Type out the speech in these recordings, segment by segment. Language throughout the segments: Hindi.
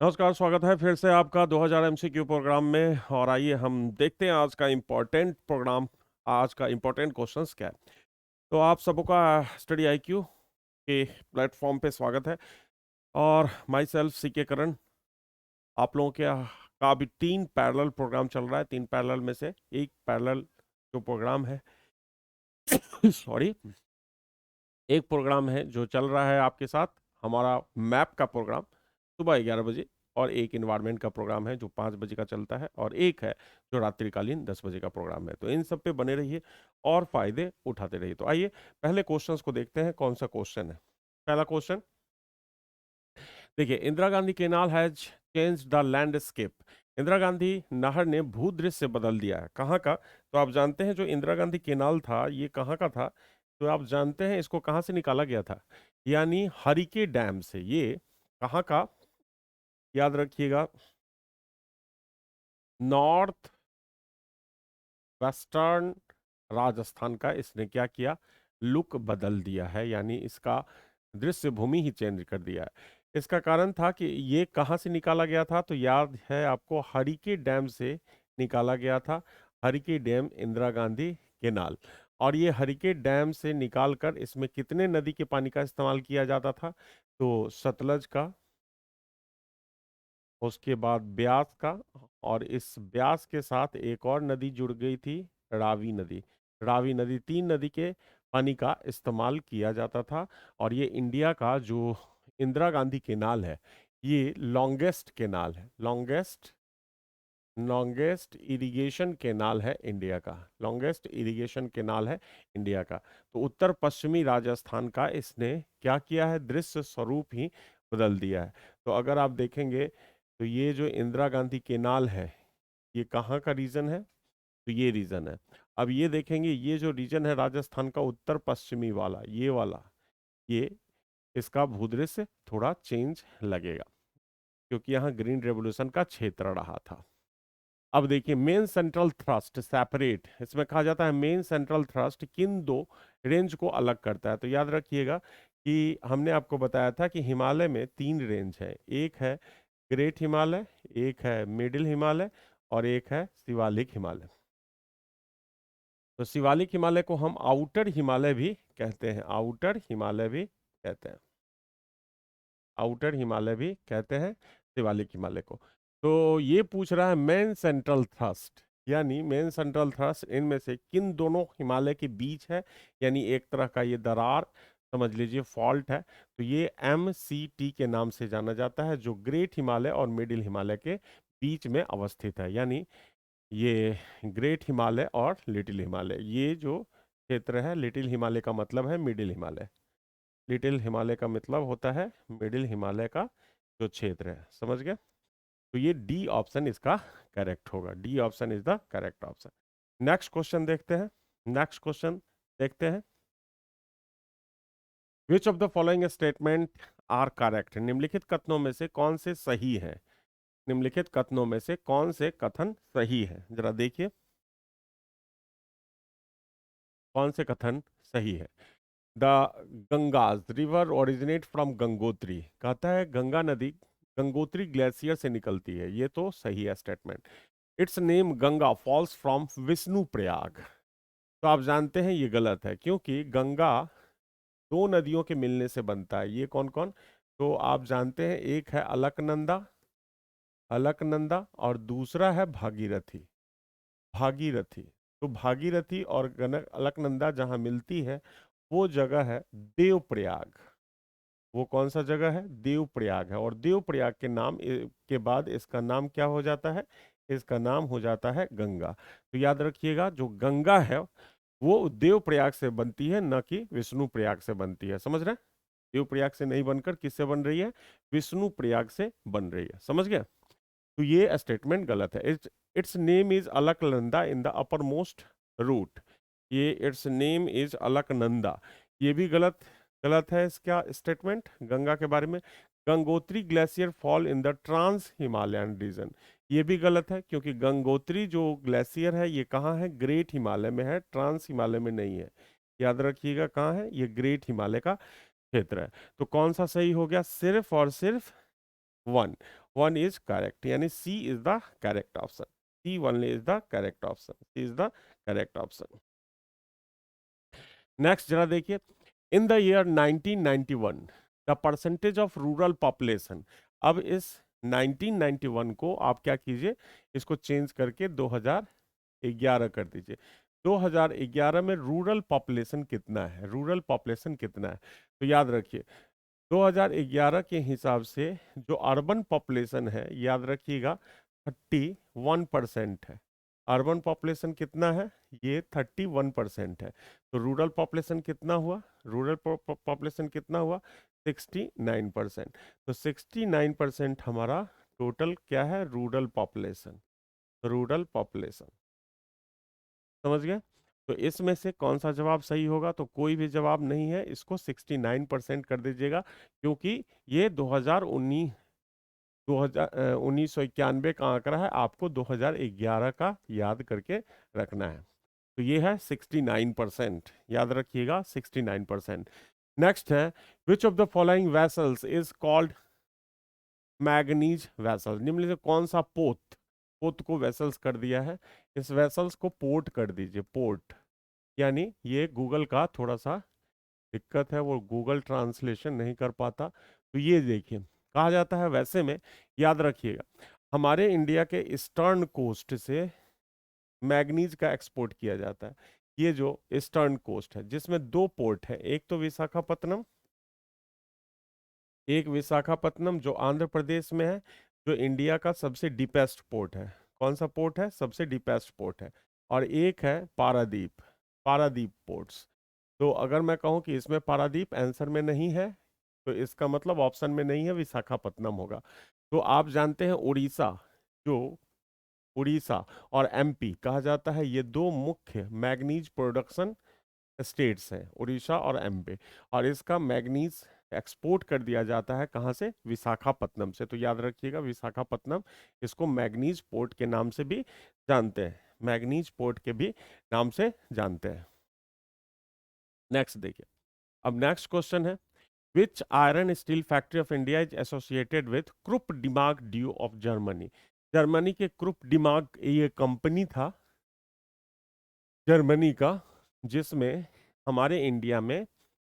नमस्कार, स्वागत है फिर से आपका 2000 एमसीक्यू प्रोग्राम में। और आइए हम देखते हैं आज का इम्पोर्टेंट क्वेश्चंस क्या है। तो आप सबका स्टडी आईक्यू के प्लेटफॉर्म पे स्वागत है। और माई सेल्फ सीके करण, आप लोगों के का अभी 3 पैरेलल प्रोग्राम चल रहा है। 3 पैरेलल में से एक पैरेलल जो प्रोग्राम है सॉरी, एक प्रोग्राम है जो चल रहा है आपके साथ, हमारा मैप का प्रोग्राम सुबह 11 बजे। और एक इन्वायरमेंट का प्रोग्राम है जो 5 बजे का चलता है। और एक है जो रात्रिकालीन 10 बजे का प्रोग्राम है। तो इन सब पे बने रहिए और फायदे उठाते रहिए। तो आइए पहले क्वेश्चंस को देखते हैं, कौन सा क्वेश्चन है। पहला क्वेश्चन देखिए, Indira Gandhi canal has change the landscape. Indira Gandhi नहर ने भूदृश्य बदल दिया है। कहाँ का? तो आप जानते हैं जो इंदिरा गांधी केनाल था ये कहाँ का था? तो आप जानते हैं इसको कहाँ से निकाला गया था? यानी हरिके डैम से। ये कहाँ का? याद रखिएगा, नॉर्थ वेस्टर्न राजस्थान का इसने क्या किया? लुक बदल दिया है, यानी इसका दृश्य भूमि ही चेंज कर दिया है। इसका कारण था कि ये कहाँ से निकाला गया था? तो याद है आपको, हरिके डैम से निकाला गया था। Harike dam, Indira Gandhi canal. और ये हरिके डैम से निकालकर इसमें कितने नदी के पानी का इस्तेमाल किया जाता था? तो सतलज का, उसके बाद ब्यास का, और इस ब्यास के साथ एक और नदी जुड़ गई थी, रावी नदी। रावी नदी, 3 नदी के पानी का इस्तेमाल किया जाता था। और ये इंडिया का जो इंदिरा गांधी केनाल है, ये लॉन्गेस्ट केनाल है। लॉन्गेस्ट इरिगेशन केनाल है इंडिया का। लॉन्गेस्ट इरिगेशन केनाल है इंडिया का। तो उत्तर पश्चिमी राजस्थान का इसने क्या किया है? दृश्य स्वरूप ही बदल दिया है। तो अगर आप देखेंगे तो ये जो इंदिरा गांधी केनाल है, ये कहाँ का रीजन है? तो ये रीजन है। अब ये देखेंगे, ये जो रीजन है राजस्थान का उत्तर पश्चिमी वाला, ये वाला, ये इसका भूदृश्य थोड़ा चेंज लगेगा क्योंकि यहाँ ग्रीन रेवोल्यूशन का क्षेत्र रहा था। अब देखिए, मेन सेंट्रल थ्रस्ट सेपरेट, इसमें कहा जाता है मेन सेंट्रल थ्रस्ट किन दो रेंज को अलग करता है? तो याद रखिएगा कि हमने आपको बताया था कि हिमालय में 3 रेंज है। एक है ग्रेट हिमालय, एक है मिडिल हिमालय, और एक है शिवालिक हिमालय। तो शिवालिक हिमालय को हम आउटर हिमालय भी कहते हैं। आउटर हिमालय भी कहते हैं। आउटर हिमालय भी कहते हैं शिवालिक हिमालय को। तो ये पूछ रहा है मेन सेंट्रल थ्रस्ट, यानी मेन सेंट्रल थ्रस्ट इनमें से किन दोनों हिमालय के बीच है? यानी एक तरह का ये दरार समझ लीजिए, फॉल्ट है। तो ये MCT के नाम से जाना जाता है, जो ग्रेट हिमालय और मिडिल हिमालय के बीच में अवस्थित है। यानी ये ग्रेट हिमालय और लिटिल हिमालय, ये जो क्षेत्र है, लिटिल हिमालय का मतलब है मिडिल हिमालय। लिटिल हिमालय का मतलब होता है मिडिल हिमालय का जो क्षेत्र है। समझ गए? तो ये डी ऑप्शन इसका करेक्ट होगा। D option is the correct option. Next question देखते हैं। नेक्स्ट क्वेश्चन देखते हैं। Which of the following statement are correct? निम्नलिखित कथनों में से कौन से सही है? निम्नलिखित कथनों में से कौन से कथन सही है? जरा देखिए कौन से कथन सही है। The Ganges river originate from Gangotri, कहता है गंगा नदी गंगोत्री ग्लेशियर से निकलती है। ये तो सही है statement. It's name Ganga falls from Vishnu Prayag, तो आप जानते हैं ये गलत है, क्योंकि गंगा 2 नदियों के मिलने से बनता है। ये कौन कौन? तो आप जानते हैं, एक है अलकनंदा, अलकनंदा, और दूसरा है भागीरथी। भागीरथी। तो भागीरथी और अलकनंदा जहां मिलती है वो जगह है देवप्रयाग। वो कौन सा जगह है? देवप्रयाग है। और देवप्रयाग के नाम के बाद इसका नाम क्या हो जाता है? इसका नाम हो जाता है गंगा। तो याद रखिएगा, जो गंगा है वो देवप्रयाग से बनती है, न कि विष्णु प्रयाग से बनती है। समझ रहे हैं? देवप्रयाग से नहीं बनकर किससे बन रही है? विष्णु प्रयाग से बन रही है। समझ गया? तो ये स्टेटमेंट गलत है। Its name is Alaknanda in the upper most route. ये इट्स नेम इज अलकनंदा, ये भी गलत गलत है इसका स्टेटमेंट गंगा के बारे में। Gangotri glacier fall in the trans Himalayan region, ये भी गलत है, क्योंकि गंगोत्री जो ग्लेशियर है ये कहाँ है? ग्रेट हिमालय में है, ट्रांस हिमालय में नहीं है। याद रखिएगा कहाँ है? ये ग्रेट हिमालय का क्षेत्र है। तो कौन सा सही हो गया? सिर्फ और सिर्फ वन, वन इज करेक्ट, यानी C is the correct option, C one is the correct option, C is the correct option. Next जरा देखिए, in the year 1991 the percentage of rural population. अब इस 1991 को आप क्या कीजिए, इसको चेंज करके 2011 कर दीजिए। 2011 में रूरल पॉपुलेशन कितना है, रूरल पॉपुलेशन कितना है? तो याद रखिए 2011 के हिसाब से जो अर्बन पॉपुलेशन है, याद रखिएगा 31% है। अर्बन पॉपुलेशन कितना है? ये 31% है। तो रूरल पॉपुलेशन कितना हुआ? रूरल पॉपुलेशन कितना हुआ? 69%। तो 69% हमारा टोटल क्या है? Rural population, rural population. समझ गए? तो इसमें से कौन सा जवाब सही होगा? तो कोई भी जवाब नहीं है, इसको 69% कर दीजिएगा, क्योंकि ये 2019 1991 का आंकड़ा है, आपको 2011 का याद करके रखना है। तो ये है 69%, याद रखिएगा 69%। नेक्स्ट है, which of the following vessels is called manganese vessel? निम्नलिखित में से कौन सा पोत, पोत को वेसल्स कर दिया है, इस वेसल्स को पोर्ट कर दीजिए, पोर्ट। यानी ये गूगल का थोड़ा सा दिक्कत है, वो गूगल ट्रांसलेशन नहीं कर पाता। तो ये देखिए, कहा जाता है, वैसे में याद रखिएगा हमारे इंडिया के ईस्टर्न कोस्ट से मैग्नीज का एक्सपोर्ट किया जाता है। ये जो ईस्टर्न कोस्ट है, जिसमें दो पोर्ट है, एक तो विशाखापत्तनम, एक विशाखापत्तनम जो आंध्र प्रदेश में है, जो इंडिया का सबसे डीपेस्ट पोर्ट है। कौन सा पोर्ट है? सबसे डीपेस्ट पोर्ट है। और एक है पारादीप, पारादीप पोर्ट्स। तो अगर मैं कहूं कि इसमें पारादीप आंसर में नहीं है, तो इसका मतलब ऑप्शन में नहीं है, विशाखापत्तनम होगा। तो आप जानते हैं उड़ीसा, जो उड़ीसा और एमपी कहा जाता है, ये दो मुख्य मैग्नीज प्रोडक्शन स्टेट्स हैं, उड़ीसा और एमपी। और इसका मैग्नीज एक्सपोर्ट कर दिया जाता है कहाँ से? विशाखापत्तनम से। तो याद रखिएगा विशाखापत्तनम, इसको मैग्नीज पोर्ट के नाम से भी जानते हैं, मैग्नीज पोर्ट के भी नाम से जानते हैं। नेक्स्ट देखिए, अब नेक्स्ट क्वेश्चन है, which iron steel factory of India is associated with Krupp Demag due of Germany? Germany के क्रुप डिमाग ये कंपनी था जर्मनी का, जिसमें हमारे इंडिया में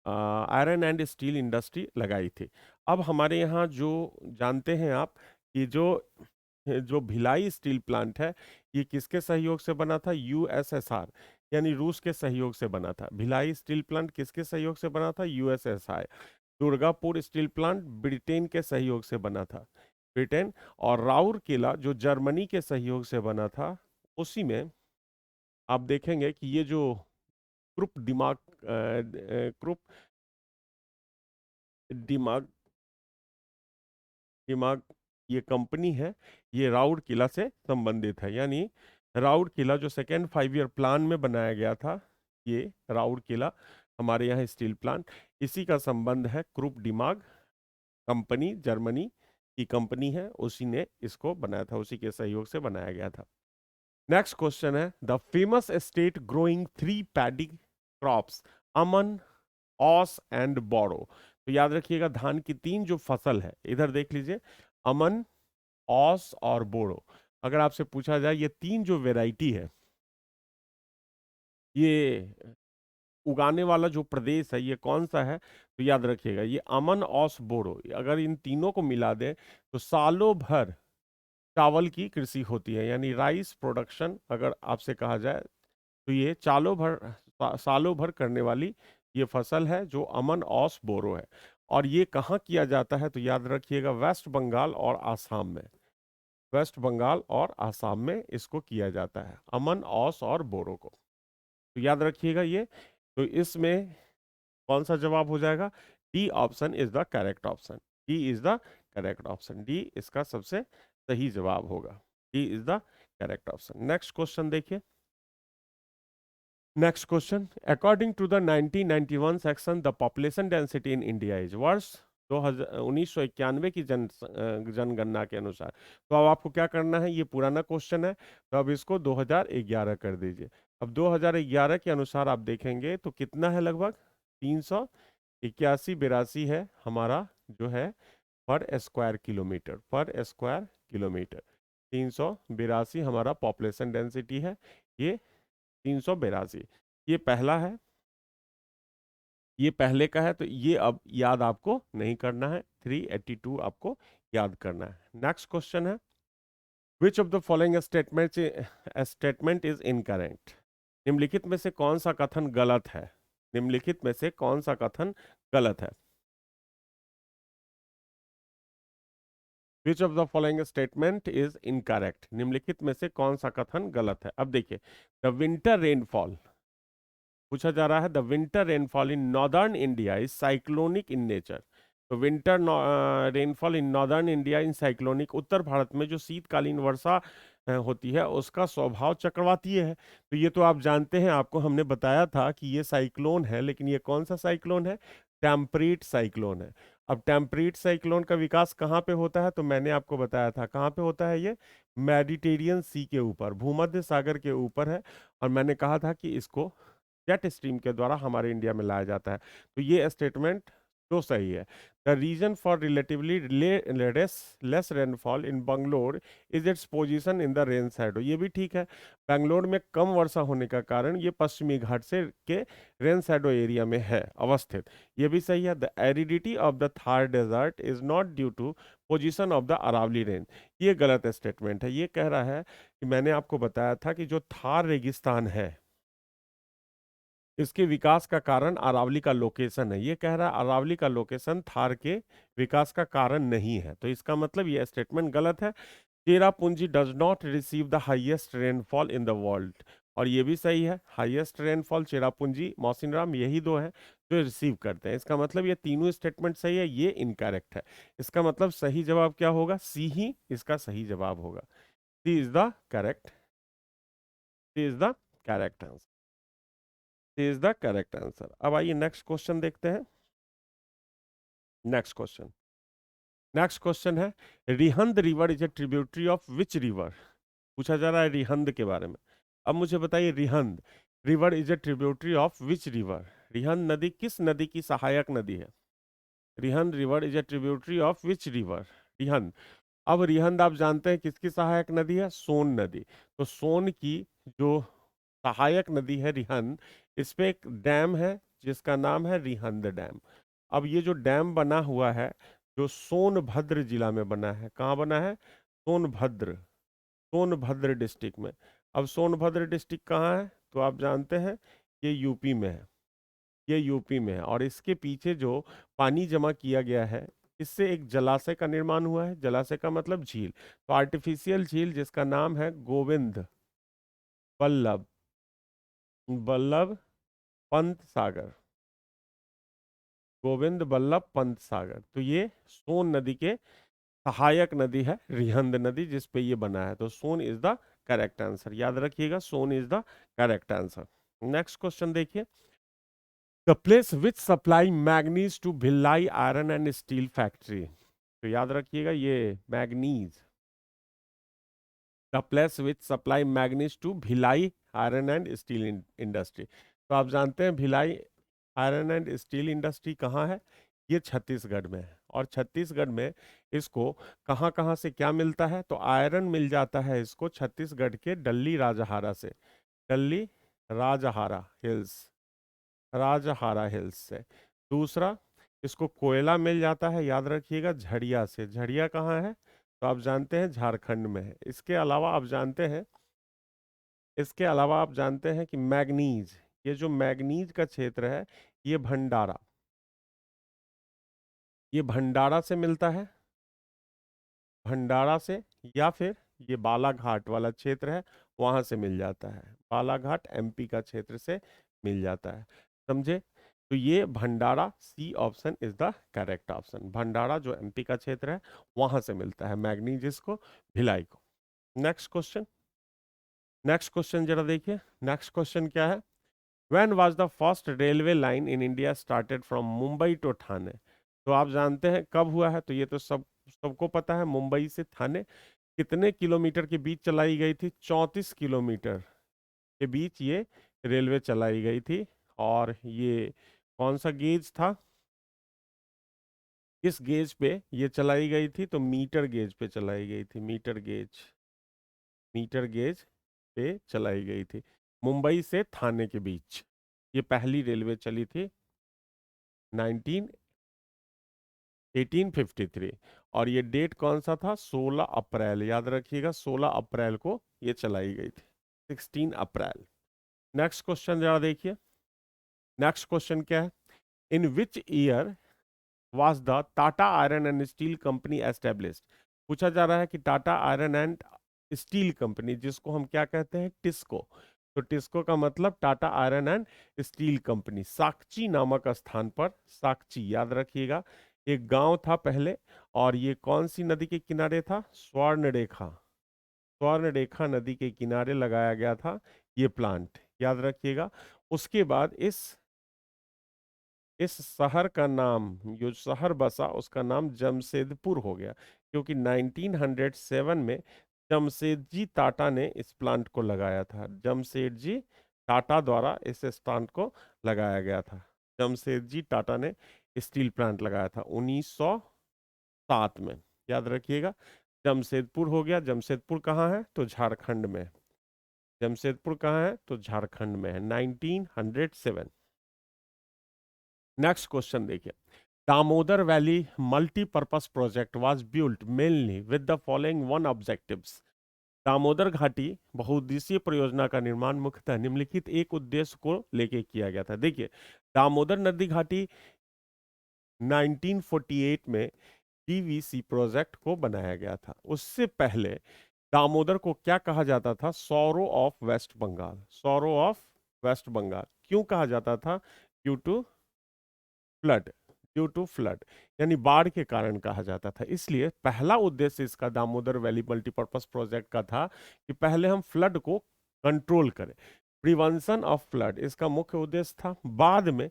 आयरन एंड स्टील इंडस्ट्री लगाई थी। अब हमारे यहाँ जो जानते हैं आप कि जो जो भिलाई स्टील प्लांट है, ये किसके सहयोग से बना था? यूएसएसआर, यानी रूस के सहयोग से बना था। भिलाई स्टील प्लांट किसके सहयोग से बना था? USSR. Durgapur steel plant Britain के सहयोग से बना था, ब्रिटेन। और राउरकेला जो जर्मनी के सहयोग से बना था, उसी में आप देखेंगे कि ये जो क्रुप दिमाग क्रुप दिमाग दिमाग ये कंपनी है, ये राउर किला से संबंधित है। यानी राउर किला जो सेकेंड 5 ईयर प्लान में बनाया गया था, ये राउर किला हमारे यहाँ स्टील प्लांट, इसी का संबंध है। क्रुप दिमाग कंपनी जर्मनी की कंपनी है, उसी ने इसको बनाया था, उसी के सहयोग से बनाया गया था। नेक्स्ट क्वेश्चन है, the famous state growing 3 paddy crops, Aman, Aus and Boro. तो याद रखिएगा धान की 3 जो फसल है, इधर देख लीजिए, अमन, ऑस और बोरो। अगर आपसे पूछा जाए ये 3 जो वेराइटी है, ये उगाने वाला जो प्रदेश है ये कौन सा है? तो याद रखिएगा ये अमन, ऑस, बोरो, अगर इन तीनों को मिला दें तो सालों भर चावल की कृषि होती है, यानी राइस प्रोडक्शन अगर आपसे कहा जाए, तो ये सालों भर करने वाली ये फसल है, जो अमन, औस, बोरो है। और ये कहाँ किया जाता है? तो याद रखिएगा वेस्ट बंगाल और आसाम में, वेस्ट बंगाल और आसाम में इसको किया जाता है, अमन, औस और बोरो को। तो याद रखिएगा ये। तो इसमें कौन सा जवाब हो जाएगा? D option is the correct option, D is the correct option, D इसका सबसे सही जवाब होगा, D is the correct option. Next question देखिए, next question, according to the 1991 section the population density in India is, वर्ष 1991 की जनगणना के अनुसार। तो अब आपको क्या करना है, ये पुराना क्वेश्चन है, तो अब इसको 2011 कर दीजिए। अब 2011 के अनुसार आप देखेंगे तो कितना है, लगभग 381 82 है हमारा जो है पर स्क्वायर किलोमीटर, पर स्क्वायर किलोमीटर। 382 हमारा पॉपुलेशन डेंसिटी है, ये 382। ये पहला है, ये पहले का है, तो ये अब याद आपको नहीं करना है, 382 आपको याद करना है। नेक्स्ट क्वेश्चन है, which of the following statement is incorrect? निम्नलिखित में से कौन सा कथन गलत है? निम्नलिखित में से कौन सा कथन गलत है? Which of the following statement is incorrect? निम्नलिखित में से कौन सा कथन गलत है? अब देखिए, द विंटर रेनफॉल पूछा जा रहा है, the winter rainfall in northern India is cyclonic in nature. तो winter rainfall in northern India in cyclonic, उत्तर भारत में जो शीतकालीन वर्षा होती है उसका स्वभाव चक्रवातीय है। तो ये तो आप जानते हैं, आपको हमने बताया था कि ये साइक्लोन है, लेकिन ये कौन सा साइक्लोन है? टेम्परेट साइक्लोन है। अब टेम्परेट साइक्लोन का विकास कहाँ पे होता है? तो मैंने आपको बताया था कहाँ पे होता है ये, मेडिटेरियन सी के ऊपर, भूमध्य सागर के ऊपर है। और मैंने कहा था कि इसको जेट स्ट्रीम के द्वारा हमारे इंडिया में लाया जाता है। तो ये स्टेटमेंट तो सही है। The reason for relatively less rainfall in Bangalore is its position in the rain shadow, ये भी ठीक है। बेंगलोर में कम वर्षा होने का कारण ये पश्चिमी घाट से के रेन शैडो एरिया में है अवस्थित, ये भी सही है। The aridity of the Thar desert is not due to position of the Aravalli range, ये गलत स्टेटमेंट है। ये कह रहा है कि मैंने आपको बताया था कि जो थार रेगिस्तान है इसके विकास का कारण अरावली का लोकेशन है। ये कह रहा है अरावली का लोकेशन थार के विकास का कारण नहीं है, तो इसका मतलब ये स्टेटमेंट गलत है। Cherrapunji does not receive the highest rainfall in the world, और ये भी सही है। हाईएस्ट रेनफॉल चेरापूंजी, मौसिनराम, यही दो हैं जो रिसीव करते हैं। इसका मतलब ये तीनों स्टेटमेंट सही है, ये इनकरेक्ट है। इसका मतलब सही जवाब क्या होगा? सी ही इसका सही जवाब होगा। C is the correct, C is the correct answer, is the correct answer. अब आइए नेक्स्ट क्वेश्चन देखते हैं। नेक्स्ट क्वेश्चन, नेक्स्ट क्वेश्चन है, Rihand river is a tributary of which river? पूछा जा रहा है रिहंद के बारे में। अब मुझे बताइए, Rihand river is a tributary of which river? Rihand नदी किस नदी की सहायक नदी है? Rihand river is a tributary of which river? Rihand, अब रिहंद आप जानते हैं किसकी सहायक नदी है? सोन नदी। तो सोन की जो सहायक नदी है रिहंद, इस पे एक डैम है जिसका नाम है रिहंद डैम। अब ये जो डैम बना हुआ है, जो सोनभद्र जिला में बना है, कहाँ बना है? सोनभद्र, सोनभद्र डिस्ट्रिक्ट में। अब सोनभद्र डिस्ट्रिक्ट कहाँ है? तो आप जानते हैं ये यूपी में है, ये यूपी में है। और इसके पीछे जो पानी जमा किया गया है, इससे एक जलाशय का निर्माण हुआ है। जलाशय का मतलब झील, तो आर्टिफिशियल झील जिसका नाम है गोविंद बल्लभ, बल्लभ पंत सागर, गोविंद बल्लभ पंत सागर। तो ये सोन नदी के सहायक नदी है रिहंद नदी, जिस पे ये बना है। तो Son is the correct answer, याद रखिएगा, Son is the correct answer. Next question देखिए, the place which supply manganese to Bhilai iron and steel factory. तो याद रखिएगा ये manganese, the place which supply manganese to Bhilai iron and steel industry. तो आप जानते हैं Bhilai iron and steel industry कहाँ है? ये छत्तीसगढ़ में है। और छत्तीसगढ़ में इसको कहाँ कहाँ से क्या मिलता है? तो आयरन मिल जाता है इसको छत्तीसगढ़ के डल्ली राजहारा से, डल्ली राजहारा हिल्स, राजहारा हिल्स से। दूसरा, इसको कोयला मिल जाता है, याद रखिएगा, झड़िया से। झड़िया कहाँ है? तो आप जानते हैं झारखंड में है। इसके अलावा आप जानते हैं, इसके अलावा आप जानते हैं कि मैग्नीज, ये जो मैग्नीज का क्षेत्र है, ये भंडारा, ये भंडारा से मिलता है, भंडारा से, या फिर ये बालाघाट वाला क्षेत्र है वहां से मिल जाता है। बालाघाट एमपी का क्षेत्र से मिल जाता है, समझे? तो ये Bhandara, C option is the correct option. Bhandara जो एमपी का क्षेत्र है वहां से मिलता है मैग्नीज को, भिलाई को। नेक्स्ट क्वेश्चन, नेक्स्ट क्वेश्चन जरा देखिए। नेक्स्ट क्वेश्चन क्या है, when was the first railway line in India started from Mumbai to Thane? तो आप जानते हैं कब हुआ है? तो ये तो सबको पता है, मुंबई से ठाणे कितने किलोमीटर के बीच चलाई गई थी? 34 किलोमीटर के बीच ये रेलवे चलाई गई थी। और ये कौन सा गेज था? किस गेज पे ये चलाई गई थी? तो मीटर गेज पे चलाई गई थी, मीटर गेज पे चलाई गई थी, मुंबई से थाने के बीच। ये पहली रेलवे चली थी 19 1853। और ये डेट कौन सा था? 16 अप्रैल, याद रखिएगा 16 अप्रैल को ये चलाई गई थी, 16 अप्रैल। नेक्स्ट क्वेश्चन जरा देखिए। नेक्स्ट क्वेश्चन क्या है? In which year was the Tata iron and steel company established? पूछा जा रहा है कि Tata iron and steel company, जिसको हम क्या कहते हैं? टिस्को। तो टिस्को का मतलब Tata iron and steel company, Sakchi नामक स्थान पर, साकची याद रखिएगा, एक गांव था पहले। और ये कौन सी नदी के किनारे था? स्वर्णरेखा, स्वर्णरेखा नदी के किनारे लगाया गया था ये प्लांट, याद रखिएगा। उसके बाद इस शहर का नाम, जो शहर बसा उसका नाम जमशेदपुर हो गया, क्योंकि 1907 में जमशेदजी टाटा ने इस प्लांट को लगाया था। जमशेदजी टाटा द्वारा इस प्लांट को लगाया गया था। जमशेदजी टाटा ने स्टील प्लांट लगाया था 1907 में, याद रखिएगा। जमशेदपुर हो गया। जमशेदपुर कहाँ है? तो झारखंड में। जमशेदपुर कहाँ है? तो झारखंड में है, 1907। नेक्स्ट क्वेश्चन देखिए। Damodar valley multipurpose project was built mainly with the following one objectives. Damodar घाटी बहुउद्देशीय परियोजना का निर्माण मुख्यतः निम्नलिखित एक उद्देश्य को लेके किया गया था। देखिए, दामोदर नदी घाटी 1948 में डीवीसी प्रोजेक्ट को बनाया गया था। उससे पहले दामोदर को क्या कहा जाता था? Sorrow of West Bengal, sorrow of West Bengal. क्यों कहा जाता था? Due to flood, due to flood, यानी बाढ़ के कारण कहा जाता था। इसलिए पहला उद्देश्य इसका, दामोदर वैली मल्टीपर्पज प्रोजेक्ट का था कि पहले हम फ्लड को कंट्रोल करें, प्रिवेंशन ऑफ फ्लड इसका मुख्य उद्देश्य था। बाद में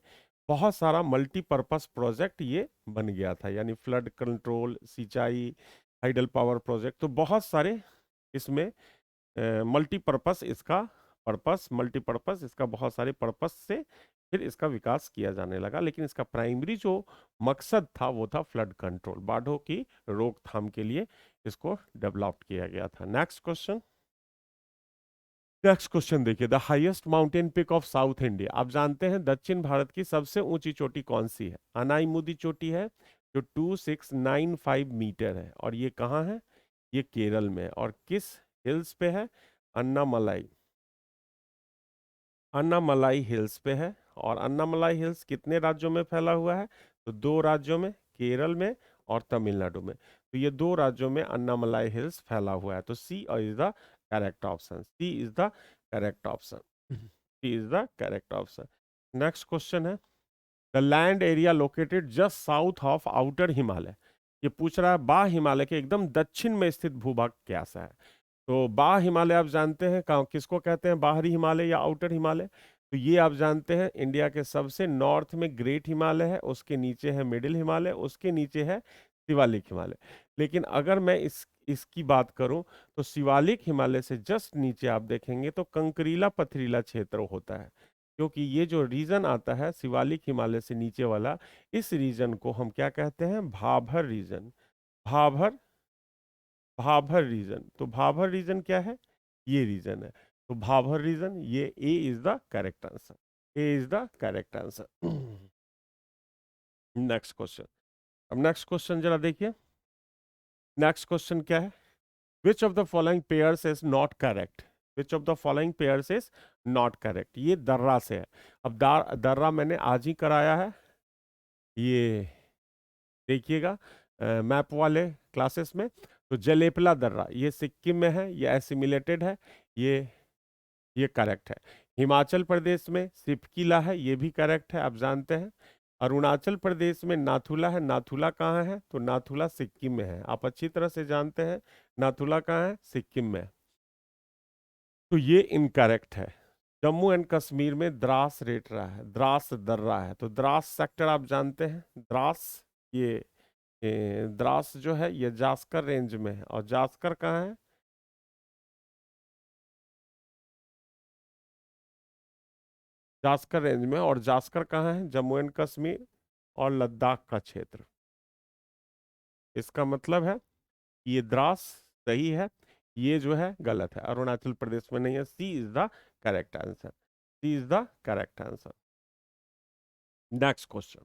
बहुत सारा मल्टीपर्पज प्रोजेक्ट ये बन गया था, यानी फ्लड कंट्रोल, सिंचाई, हाइडल पावर प्रोजेक्ट, तो बहुत सारे इसमें मल्टीपर्पस इसका, पर्पस मल्टीपर्पस इसका, बहुत सारे पर्पस से फिर इसका विकास किया जाने लगा। लेकिन इसका प्राइमरी जो मकसद था वो था फ्लड कंट्रोल, बाढ़ों की रोकथाम के लिए इसको डेवलप किया गया था। Next question. नेक्स्ट क्वेश्चन देखिए। The highest mountain peak of South India. आप जानते हैं दक्षिण भारत की सबसे ऊंची चोटी कौन सी है? अनाईमुदी चोटी है, जो 2695 मीटर है। और ये कहाँ है? ये केरल में है। और किस हिल्स पे है? अन्नामलाई, अन्नामलाई हिल्स पे है। और अन्नामलाई हिल्स कितने राज्यों में फैला हुआ है? तो दो राज्यों में, केरल में और तमिलनाडु में। तो ये दो राज्यों में अन्नामलाई हिल्स फैला हुआ है। तो C is the correct option, C is the correct option, C is the correct option. Next question है। The land area located just south of outer Himalaya. ये पूछ रहा है बा हिमालय के एकदम दक्षिण में स्थित भूभाग कैसा है? तो बा हिमालय आप जानते हैं कहाँ, किसको कहते हैं? बाहरी हिमालय या आउटर हिमालय। तो ये आप जानते हैं इंडिया के सबसे नॉर्थ में ग्रेट हिमालय है, उसके नीचे है मिडिल हिमालय, उसके नीचे है शिवालिक हिमालय। लेकिन अगर मैं इसकी बात करूं तो शिवालिक हिमालय से जस्ट नीचे आप देखेंगे तो कंकरीला पथरीला क्षेत्र होता है। क्योंकि ये जो रीजन आता है शिवालिक हिमालय से नीचे वाला, इस रीजन को हम क्या कहते हैं? Bhabhar region, Bhabhar, Bhabhar region. तो भाभर रीजन क्या है? ये रीजन है। तो भाभर रीजन, ये A is the correct answer, A is the correct answer. Next question. अब नेक्स्ट क्वेश्चन जरा देखिए। नेक्स्ट क्वेश्चन क्या है? Which of the following pairs is not correct? Which of the following pairs is not correct? ये दर्रा से है। अब दर्रा मैंने आज ही कराया है, ये देखिएगा मैप वाले क्लासेस में। तो जलेपला दर्रा ये सिक्किम में है, ये एसिमिलेटेड है, ये ये करेक्ट है। हिमाचल प्रदेश में सिपकिला है, ये भी करेक्ट है, आप जानते हैं। अरुणाचल प्रदेश में नाथुला है, नाथुला कहाँ है? तो नाथुला सिक्किम में है, आप अच्छी तरह से जानते हैं नाथुला कहाँ है, सिक्किम में। तो ये इनकरेक्ट है। जम्मू एंड कश्मीर में द्रास रेट रहा है, द्रास दर्रा है। तो द्रास सेक्टर आप जानते हैं, द्रास, द्रास जो है ये जास्कर रेंज में है। और जास्कर कहाँ है? जास्कर रेंज में। और जास्कर कहाँ है? जम्मू एंड कश्मीर और लद्दाख का क्षेत्र। इसका मतलब है ये द्रास सही है, ये जो है गलत है, अरुणाचल प्रदेश में नहीं है। C is the correct answer, C is the correct answer. Next question,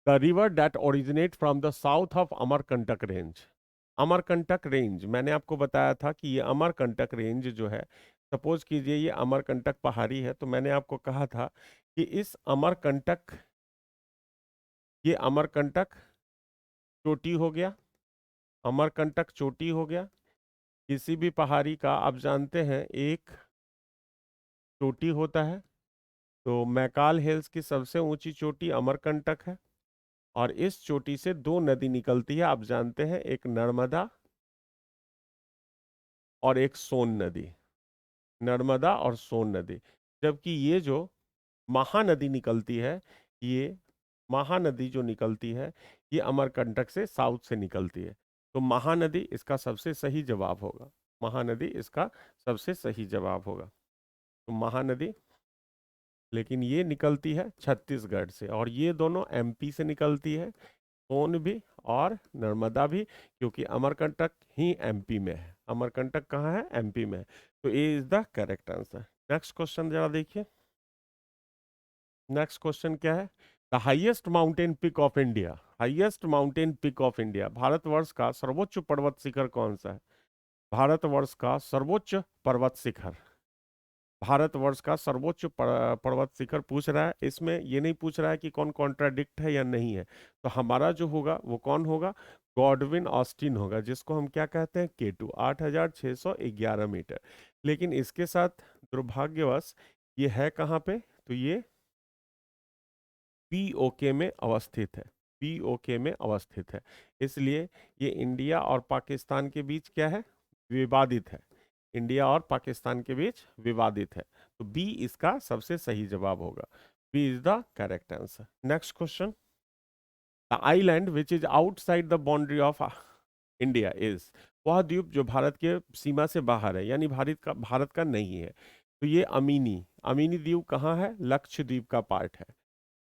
the river that originate from the south of Amarkantak range. Amarkantak range, मैंने आपको बताया था कि ये अमरकंटक रेंज जो है, सपोज कीजिए ये अमरकंटक पहाड़ी है, तो मैंने आपको कहा था कि इस अमरकंटक, ये अमरकंटक चोटी हो गया, अमरकंटक चोटी हो गया। किसी भी पहाड़ी का आप जानते हैं एक चोटी होता है, तो मैकाल हिल्स की सबसे ऊंची चोटी अमरकंटक है, और इस चोटी से दो नदी निकलती है, आप जानते हैं, एक नर्मदा और एक सोन नदी, नर्मदा और सोन नदी। जबकि ये जो महानदी निकलती है, ये महानदी जो निकलती है, ये अमरकंटक से साउथ से निकलती है। तो महानदी इसका सबसे सही जवाब होगा, महानदी इसका सबसे सही जवाब होगा। तो महानदी, लेकिन ये निकलती है छत्तीसगढ़ से, और ये दोनों एमपी से निकलती है, सोन भी और नर्मदा भी, क्योंकि अमरकंटक ही एमपी में है। अमरकंटक कहाँ है? एमपी में है। तो A is the correct answer. Next question जरा देखिए, नेक्स्ट क्वेश्चन क्या है? The highest mountain peak of India, highest mountain peak of India, Bharatvarsh का सर्वोच्च पर्वत शिखर कौन सा है? भारतवर्ष का सर्वोच्च पर्वत शिखर, भारतवर्ष का सर्वोच्च पर्वत शिखर पूछ रहा है, इसमें ये नहीं पूछ रहा है कि कौन कॉन्ट्राडिक्ट है या नहीं है। तो हमारा जो होगा वो कौन होगा? गॉडविन ऑस्टिन होगा, जिसको हम क्या कहते हैं? केटू, 8611 मीटर। लेकिन इसके साथ दुर्भाग्यवश ये है कहाँ पे? तो ये पीओके में अवस्थित है, पीओके में अवस्थित है। इसलिए ये इंडिया और पाकिस्तान के बीच क्या है? विवादित है, इंडिया और पाकिस्तान के बीच विवादित है। तो बी इसका सबसे सही जवाब होगा, B is the correct answer. Next question, the island which is outside the boundary of India is, वह द्वीप जो भारत के सीमा से बाहर है, यानी भारत का नहीं है। तो ये अमीनी, अमीनी द्वीप कहाँ है? लक्षद्वीप का पार्ट है,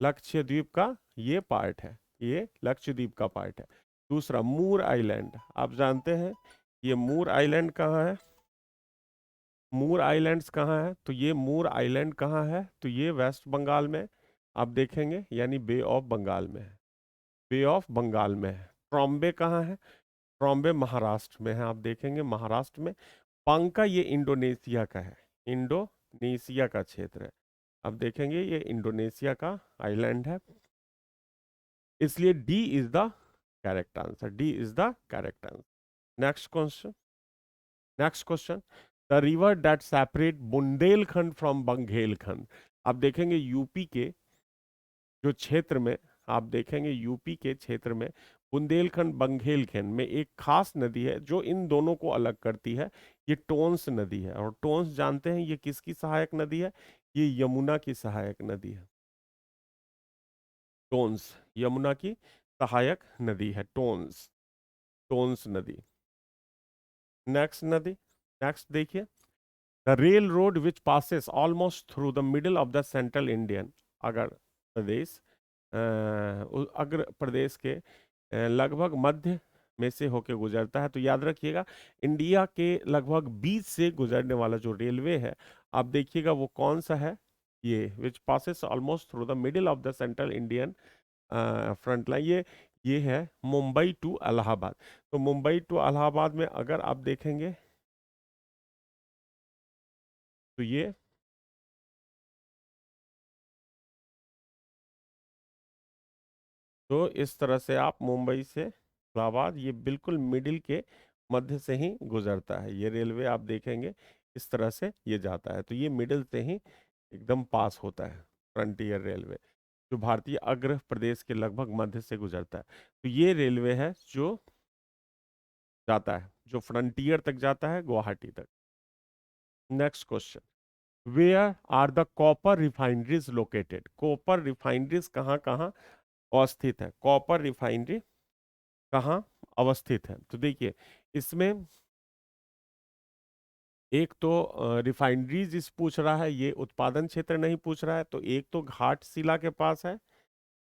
लक्षद्वीप का ये पार्ट है, ये लक्षद्वीप का पार्ट है। दूसरा मूर आइलैंड, आप जानते हैं ये मूर आइलैंड कहाँ है? मूर आइलैंड्स कहाँ है? तो ये मूर आइलैंड कहाँ है? तो ये वेस्ट बंगाल में आप देखेंगे, यानी बे ऑफ बंगाल में है, बे ऑफ बंगाल में है। ट्रॉम्बे कहाँ है? ट्रॉम्बे महाराष्ट्र में है, आप देखेंगे महाराष्ट्र में। पंका ये इंडोनेशिया का है, इंडोनेशिया का क्षेत्र है, आप देखेंगे ये इंडोनेशिया का आइलैंड है। इसलिए D is the correct answer, D is the correct answer. Next question, next question, the river that separate Bundelkhand from Baghelkhand. आप देखेंगे यूपी के जो क्षेत्र में, आप देखेंगे यूपी के क्षेत्र में बुंदेलखंड बंगेलखंड में एक खास नदी है जो इन दोनों को अलग करती है, ये टोंस नदी है। और टोंस जानते हैं ये किसकी सहायक नदी है? ये यमुना की सहायक नदी है, टोंस यमुना की सहायक नदी है, टोंस, टोंस नदी। नेक्स्ट नदी, नेक्स्ट देखिए, the rail road which passes almost through the middle of the central Indian अगर प्रदेश, अग्र प्रदेश के लगभग मध्य में से होकर गुजरता है। तो याद रखिएगा, इंडिया के लगभग बीच से गुजरने वाला जो रेलवे है, आप देखिएगा वो कौन सा है? ये विच passes almost through the middle of the central Indian front line, ये है मुंबई टू इलाहाबाद। तो मुंबई टू इलाहाबाद में अगर आप देखेंगे तो ये, तो इस तरह से आप मुंबई से इलाहाबाद, ये बिल्कुल मिडिल के मध्य से ही गुजरता है ये रेलवे, आप देखेंगे इस तरह से ये जाता है, तो ये मिडिल से ही एकदम पास होता है फ्रंटियर रेलवे, जो भारतीय अग्र प्रदेश के लगभग मध्य से गुजरता है। तो ये रेलवे है जो जाता है, जो फ्रंटियर तक जाता है, गुवाहाटी तक। Next question, where are the copper refineries located, copper refineries कहाँ कहाँ अवस्थित है? कॉपर रिफाइनरी कहाँ अवस्थित है? तो देखिए इसमें एक तो रिफाइनरीज इस पूछ रहा है, ये उत्पादन क्षेत्र नहीं पूछ रहा है। तो एक तो घाटशिला के पास है,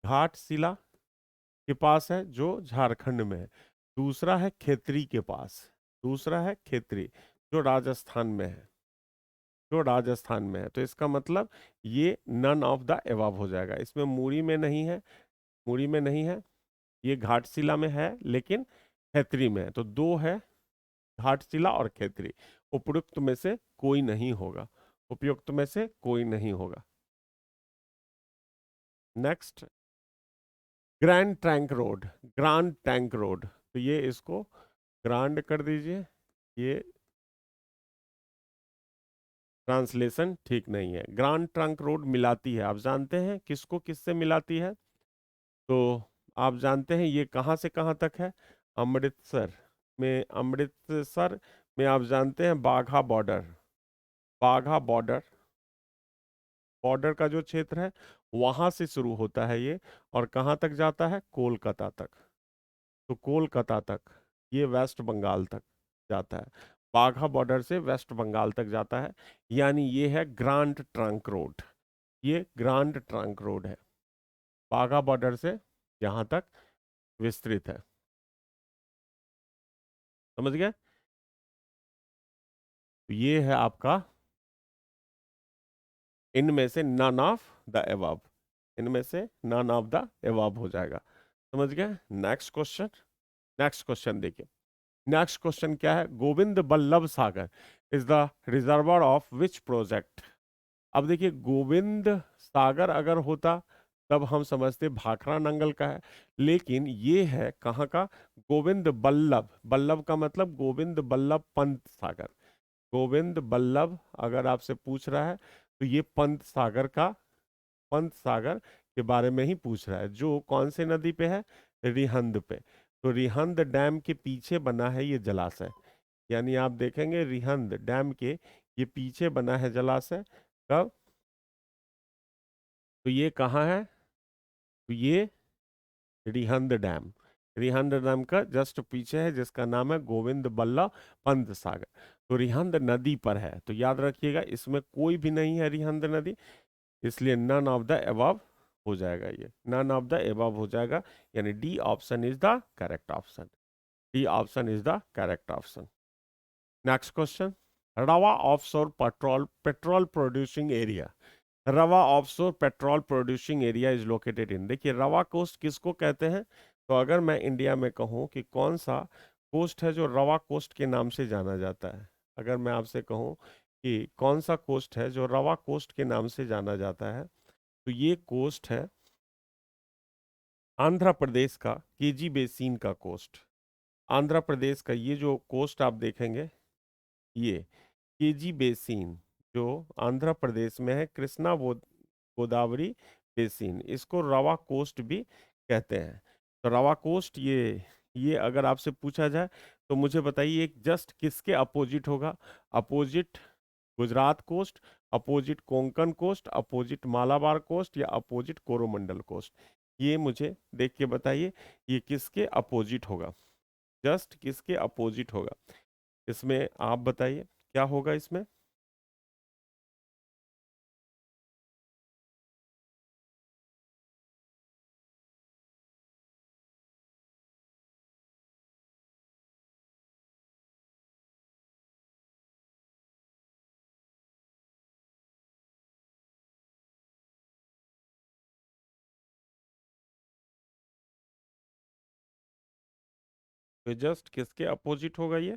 घाटशिला के पास है जो झारखंड में है। दूसरा है खेतरी के पास, दूसरा है खेतरी जो राजस्थान में है, जो राजस्थान में है। तो इसका मतलब ये नन ऑफ द एबव हो जाएगा। इसमें मूरी में नहीं है, मूरी में नहीं है, ये घाटशिला में है लेकिन खेतरी में है। तो दो है, घाटशिला और खेतरी। उपयुक्त में से कोई नहीं होगा, उपयुक्त में से कोई नहीं होगा। Next, grand trunk road, grand tank road. तो ये इसको ग्रांड कर दीजिए, ये ट्रांसलेशन ठीक नहीं है। ग्रांड ट्रंक रोड मिलाती है, आप जानते हैं किसको किससे मिलाती है? तो आप जानते हैं ये कहाँ से कहाँ तक है? अमृतसर में, अमृतसर में आप जानते हैं बाघा बॉर्डर, बाघा बॉर्डर, बॉर्डर का जो क्षेत्र है वहां से शुरू होता है ये, और कहाँ तक जाता है? कोलकाता तक। तो कोलकाता तक, ये वेस्ट बंगाल तक जाता है। बाघा बॉर्डर से वेस्ट बंगाल तक जाता है, यानी ये है ग्रांड ट्रंक रोड, ये ग्रांड ट्रंक रोड है, बाघा बॉर्डर से यहाँ तक विस्तृत है। समझ गए? तो ये है आपका इनमें से नन ऑफ द एबव, इनमें से नन ऑफ द एबव हो जाएगा। समझ गए? नेक्स्ट क्वेश्चन, नेक्स्ट क्वेश्चन देखिए। नेक्स्ट क्वेश्चन क्या है? Govind Ballabh Sagar is the reservoir of which project? अब देखिए, गोविंद सागर अगर होता तब हम समझते भाखड़ा नंगल का है, लेकिन ये है कहाँ का? गोविंद बल्लभ, बल्लभ का मतलब गोविंद बल्लभ पंत सागर। गोविंद बल्लभ अगर आपसे पूछ रहा है तो ये पंत सागर का, पंत सागर के बारे में ही पूछ रहा है, जो कौन से नदी पे है? रिहंद पे। तो रिहंद डैम के पीछे बना है ये जलाशय, यानी आप देखेंगे रिहंद डैम के ये पीछे बना है जलाशय। कब? तो ये कहाँ है? तो ये रिहंद डैम, रिहंद डैम का जस्ट पीछे है, जिसका नाम है गोविंद बल्लभ पंत सागर। तो रिहंद नदी पर है, तो याद रखिएगा इसमें कोई भी नहीं है रिहंद नदी, इसलिए नन ऑफ द एबव हो जाएगा, ये नन ऑफ द एबव हो जाएगा, यानी D option is the correct option, D option is the correct option. Next question, रवा ऑफशोर पेट्रोल प्रोड्यूसिंग एरिया, रवा offshore petrol producing area is located in. देखिए रवा कोस्ट किसको कहते हैं? तो अगर मैं इंडिया में कहूँ कि कौन सा कोस्ट है जो रवा कोस्ट के नाम से जाना जाता है, अगर मैं आपसे कहूँ कि कौन सा कोस्ट है जो रवा कोस्ट के नाम से जाना जाता है, तो ये कोस्ट है आंध्र प्रदेश का केजी बेसिन का कोस्ट। आंध्र प्रदेश का ये जो कोस्ट आप देखेंगे, ये केजी बेसिन जो आंध्र प्रदेश में है, कृष्णा गोदावरी बेसिन, इसको रवा कोस्ट भी कहते हैं। तो रवा कोस्ट ये अगर आपसे पूछा जाए तो मुझे बताइए एक जस्ट किसके अपोजिट होगा? Opposite Gujarat coast, opposite Konkan coast, opposite Malabar coast, या अपोजिट कोरोमंडल कोस्ट? ये मुझे देख के बताइए ये किसके अपोजिट होगा, जस्ट किसके अपोजिट होगा? इसमें आप बताइए क्या होगा इसमें? तो जस्ट किसके अपोजिट होगा ये?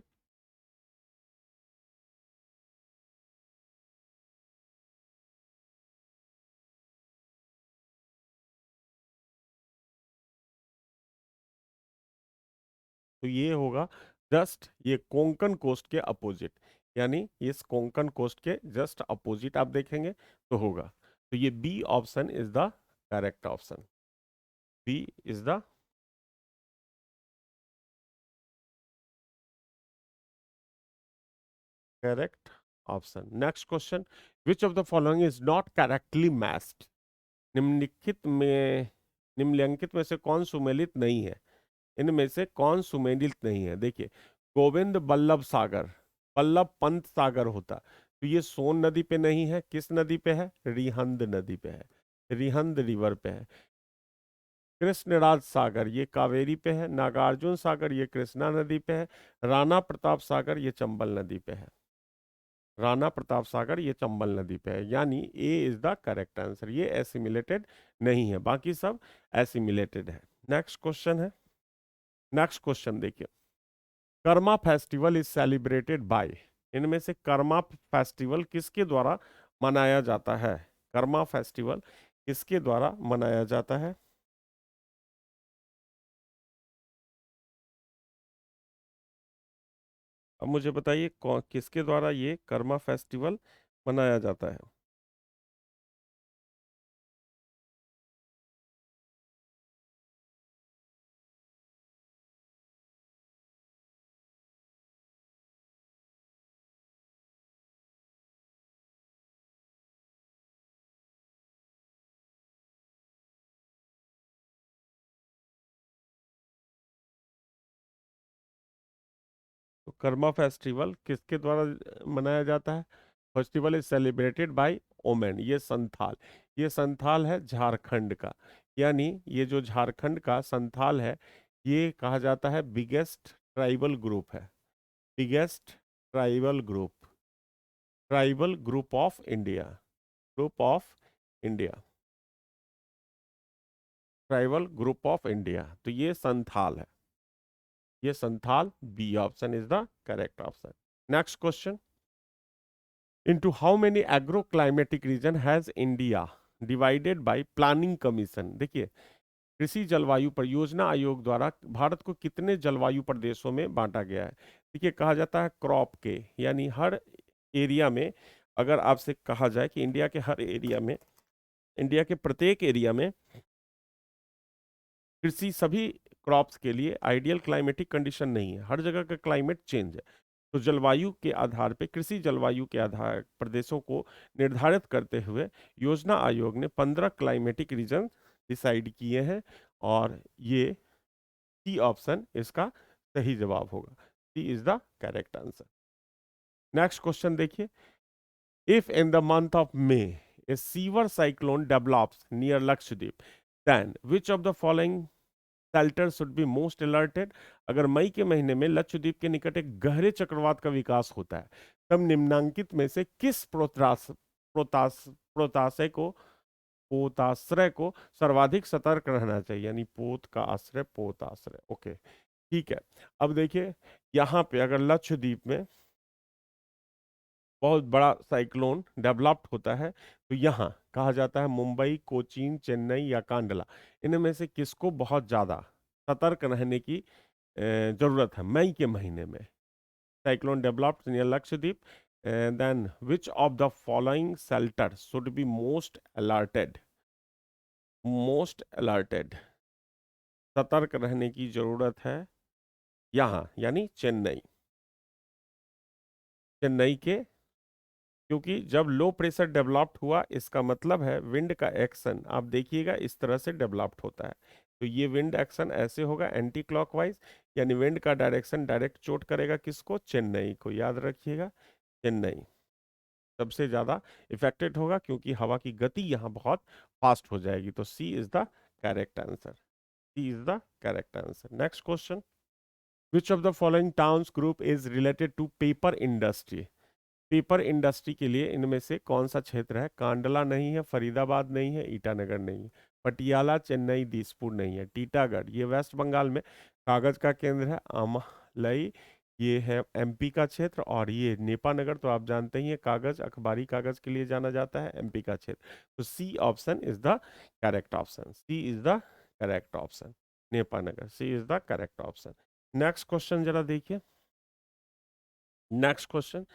तो ये होगा जस्ट ये कोंकण कोस्ट के अपोजिट, यानी इस कोंकण कोस्ट के जस्ट अपोजिट आप देखेंगे तो होगा। तो ये B option is the correct option, B is the correct option. Next question, which of the following is not correctly matched? निम्नलिखित में, निम्नलिखित में से कौन सुमेलित नहीं है? इनमें से कौन सुमेलित नहीं है? देखिए, गोविंद बल्लभ सागर, बल्लभ पंत सागर होता, तो ये सोन नदी पे नहीं है, किस नदी पे है? रिहंद नदी पे है, रिहंद रिवर पे है। कृष्णराज सागर ये कावेरी पे है, नागार्जुन सागर ये कृष्णा नदी पे है, राणा प्रताप सागर ये चंबल नदी पे है। राणा प्रताप सागर ये चंबल नदी पे है, यानी ए इज द करेक्ट आंसर। ये एसिमिलेटेड नहीं है, बाकी सब एसिमिलेटेड है। नेक्स्ट क्वेश्चन है, नेक्स्ट क्वेश्चन देखिए, Karma festival is celebrated bye, इनमें से कर्मा फेस्टिवल किसके द्वारा मनाया जाता है? कर्मा फेस्टिवल किसके द्वारा मनाया जाता है? अब मुझे बताइए किसके द्वारा ये कर्मा फेस्टिवल मनाया जाता है? तो कर्मा फेस्टिवल किसके द्वारा मनाया जाता है? Festival is celebrated by women, ये संथाल, ये संथाल है झारखंड का। यानी ये जो झारखंड का संथाल है, ये कहा जाता है बिगेस्ट ट्राइबल ग्रुप है, biggest tribal group, tribal group of India, group of India, tribal group of India, तो ये संथाल है, ये Santhal. B option is the correct option. Next question, into how many agroclimatic region has India divided by planning commission? देखिए, कृषि जलवायु परियोजना आयोग द्वारा भारत को कितने जलवायु प्रदेशों में बांटा गया है? देखिए, कहा जाता है क्रॉप के, यानी हर एरिया में, अगर आपसे कहा जाए कि इंडिया के हर एरिया में, इंडिया के प्रत्येक एरिया में कृषि सभी क्रॉप्स के लिए आइडियल क्लाइमेटिक कंडीशन नहीं है, हर जगह का क्लाइमेट चेंज है। तो जलवायु के आधार पे, कृषि जलवायु के आधार प्रदेशों को निर्धारित करते हुए योजना आयोग ने 15 क्लाइमेटिक रीजन डिसाइड किए हैं, और ये सी ऑप्शन इसका सही जवाब होगा। C is the correct answer. Next question देखिए, if in the month of May a severe cyclone develops near Lakshadweep, then which of the following shelter should be most alerted? अगर मई के महीने में लक्षद्वीप के निकट एक गहरे चक्रवात का विकास होता है, तब निम्नांकित में से किस प्रोताशय को, पोताश्रय को सर्वाधिक सतर्क रहना चाहिए? यानी पोत का आश्रय, पोताश्रय। ओके, ठीक है। अब देखिए, यहाँ पे अगर लक्षद्वीप में बहुत बड़ा साइक्लोन डेवलप्ड होता है, तो यहाँ कहा जाता है मुंबई, कोचीन, चेन्नई या कांडला, इनमें से किसको बहुत ज्यादा सतर्क रहने की जरूरत है मई के महीने में? Cyclone developed near Lakshadweep, then which of the following shelter should be most alerted? Most alerted, सतर्क रहने की जरूरत है यहाँ, यानी चेन्नई, चेन्नई के, क्योंकि जब लो प्रेशर डेवलप्ड हुआ, इसका मतलब है विंड का एक्शन आप देखिएगा इस तरह से डेवलप्ड होता है। तो ये विंड एक्शन ऐसे होगा एंटी क्लॉकवाइज, यानी विंड का डायरेक्शन डायरेक्ट चोट करेगा किसको? चेन्नई को, याद रखिएगा, चेन्नई सबसे ज्यादा इफेक्टेड होगा, क्योंकि हवा की गति यहाँ बहुत फास्ट हो जाएगी। तो C is the correct answer, C is the correct answer. Next question, which of the following towns group is related to paper industry? Paper industry के लिए इनमें से कौन सा क्षेत्र है? कांडला नहीं है, फरीदाबाद नहीं है, ईटानगर नहीं है, पटियाला, चेन्नई, दिसपुर नहीं है, टीटागढ़ ये वेस्ट बंगाल में कागज का केंद्र है, आमलई ये है एमपी का क्षेत्र, और ये नेपानगर तो आप जानते ही हैं, कागज, अखबारी कागज के लिए जाना जाता है, एमपी का क्षेत्र। तो C option is the correct option, C is the correct option, Nepanagar, C is the correct option. Next question जरा देखिए, next question,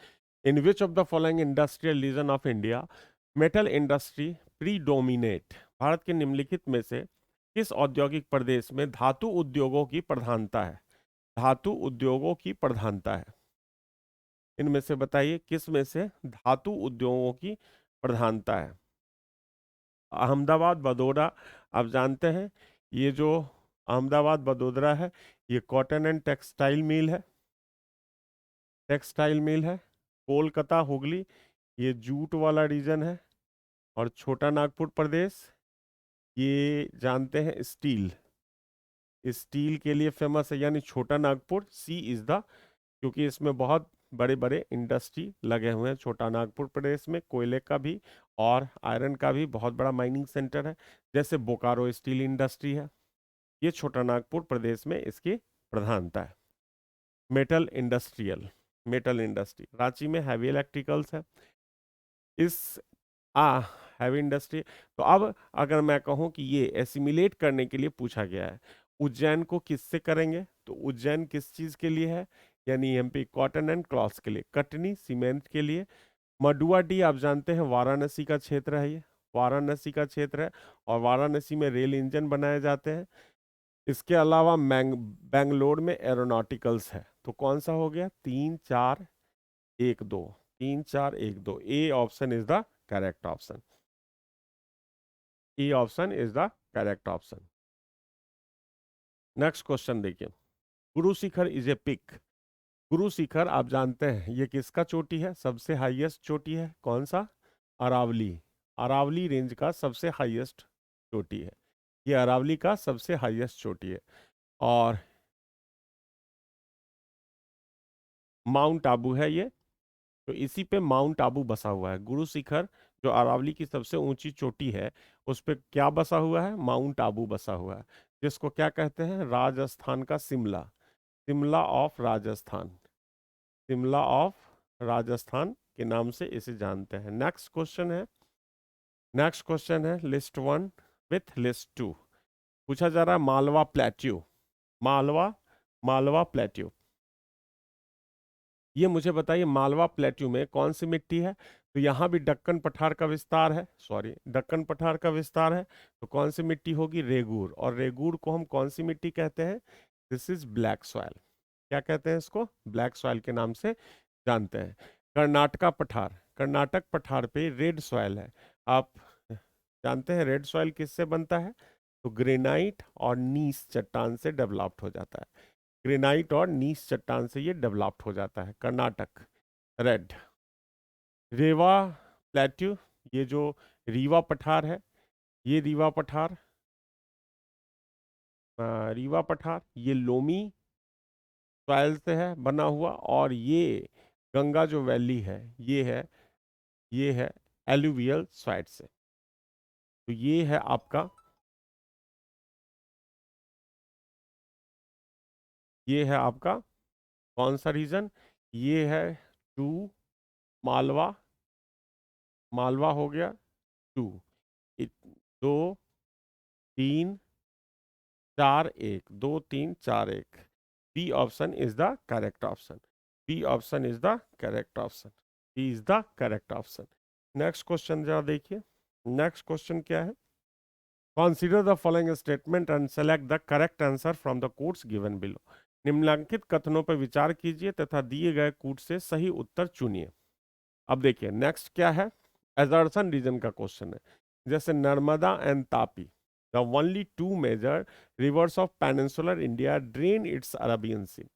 in which of the following industrial region of India metal industry predominate? Bharat के निम्नलिखित में से किस औद्योगिक प्रदेश में धातु उद्योगों की प्रधानता है? धातु उद्योगों की प्रधानता है, इनमें से बताइए किस में से धातु उद्योगों की प्रधानता है? अहमदाबाद, बड़ौदा, आप जानते हैं ये जो अहमदाबाद बड़ौदा है, ये कॉटन एंड टेक्सटाइल मिल है, टेक्सटाइल मिल है। कोलकाता, हुगली, ये जूट वाला रीजन है। और छोटा नागपुर प्रदेश, ये जानते हैं स्टील, स्टील के लिए फेमस है, यानी छोटा नागपुर। सी इज द, क्योंकि इसमें बहुत बड़े बड़े इंडस्ट्री लगे हुए हैं छोटा नागपुर प्रदेश में, कोयले का भी और आयरन का भी बहुत बड़ा माइनिंग सेंटर है, जैसे बोकारो स्टील इंडस्ट्री है। ये छोटा नागपुर प्रदेश में इसकी प्रधानता है। Metal industrial, metal industry Ranchi में हैवी इलेक्ट्रिकल्स है। इस आ हैवी इंडस्ट्री। तो अब अगर मैं कहूं कि ये एसिमिलेट करने के लिए पूछा गया है, उज्जैन को किससे करेंगे, तो उज्जैन किस चीज के लिए है, यानी एमपी कॉटन एंड क्लॉथ्स के लिए, कटनी सीमेंट के लिए। मडुआडीह आप जानते हैं वाराणसी का क्षेत्र है, ये वाराणसी का क्षेत्र है, और वाराणसी में रेल इंजन बनाए जाते हैं। इसके अलावा बेंगलोर में एरोनॉटिकल्स है। तो कौन सा हो गया, 3 4 1 2, 3 4 1 2, A option is the correct option. A option is the correct option. Next question देखिए, Guru Shikhar is a pick. Guru Shikhar आप जानते हैं ये किसका चोटी है, सबसे हाईएस्ट चोटी है, कौन सा, अरावली। अरावली रेंज का सबसे हाईएस्ट चोटी है, ये अरावली का सबसे हाईएस्ट चोटी है। और माउंट आबू है ये, तो इसी पे माउंट आबू बसा हुआ है। गुरु शिखर जो अरावली की सबसे ऊंची चोटी है, उस पे क्या बसा हुआ है, माउंट आबू बसा हुआ है, जिसको क्या कहते हैं, राजस्थान का शिमला, शिमला ऑफ राजस्थान, शिमला ऑफ राजस्थान के नाम से इसे जानते हैं। नेक्स्ट क्वेश्चन है लिस्ट 1 विथ लिस्ट 2। पूछा जा रहा है मालवा प्लेट्यू, मालवा, मालवा प्लेट्यू। ये मुझे बताइए मालवा प्लेट्यू में कौन सी मिट्टी है, तो यहाँ भी दक्कन पठार का विस्तार है, सॉरी दक्कन पठार का विस्तार है, तो कौन सी मिट्टी होगी, रेगूर। और रेगूर को हम कौन सी मिट्टी कहते हैं, दिस इज ब्लैक सॉयल। क्या कहते हैं इसको, ब्लैक सॉयल के नाम से जानते हैं। कर्नाटका पठार, कर्नाटक पठार पे रेड सॉयल है। आप जानते हैं रेड सॉयल किससे बनता है, तो ग्रेनाइट और नीस चट्टान से डेवलप्ड हो जाता है, ग्रेनाइट और नीस चट्टान से ये डेवलप्ड हो जाता है कर्नाटक रेड। रेवा प्लेट्यू, ये जो रीवा पठार है, ये रीवा पठार, रीवा पठार ये लोमी सॉइल से है बना हुआ, और ये गंगा जो वैली है, ये है एलुवियल सॉइल से। तो ये है आपका, ये है आपका कौन सा रीजन, ये है 2 मालवा, मालवा हो गया 2, 2 3 4 1, 2 3 4 1, B option is the correct option, B option is the correct option, B is the correct option. Next question जरा देखिए, नेक्स्ट क्वेश्चन क्या है, consider the following statement and select the correct answer from the codes given below. निम्नलिखित कथनों पर विचार कीजिए तथा दिए गए कूट से सही उत्तर चुनिए। अब देखिए नेक्स्ट क्या है, एजर्सन रीजन का क्वेश्चन है। जैसे Narmada and Tapi, the only 2 major rivers of peninsular India drain its Arabian sea.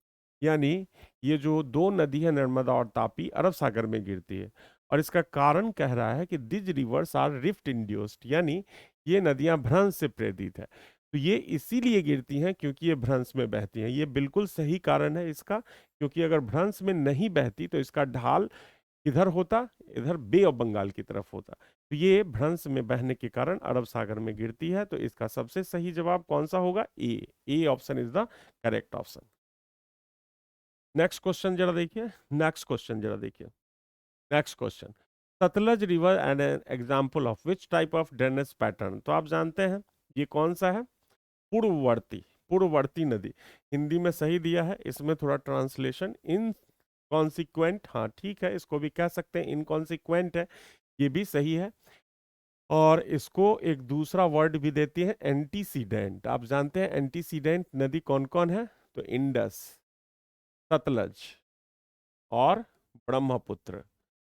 यानी ये जो 2 नदी है नर्मदा और तापी, अरब सागर में गिरती है, और इसका कारण कह रहा है कि these rivers are rift induced, यानी ये नदियां भ्रंश से प्रेरित है। तो ये इसीलिए गिरती हैं क्योंकि ये भ्रंश में बहती हैं, ये बिल्कुल सही कारण है इसका, क्योंकि अगर भ्रंश में नहीं बहती तो इसका ढाल इधर होता, इधर बे ऑफ बंगाल की तरफ होता। तो ये भ्रंश में बहने के कारण अरब सागर में गिरती है, तो इसका सबसे सही जवाब कौन सा होगा, A option is the correct option. Next question जरा देखिए, नेक्स्ट क्वेश्चन जरा देखिए, next question, Sutlej river and an example of which type of drainage pattern. तो आप जानते हैं ये कौन सा है, पूर्ववर्ती, पूर्ववर्ती नदी। हिंदी में सही दिया है, इसमें थोड़ा ट्रांसलेशन इन कॉन्सिक्वेंट, हाँ ठीक है, इसको भी कह सकते हैं इनकॉन्सिक्वेंट है, ये भी सही है। और इसको एक दूसरा वर्ड भी देती है एंटीसीडेंट। आप जानते हैं एंटीसीडेंट नदी कौन कौन है, तो इंडस, सतलज और ब्रह्मपुत्र।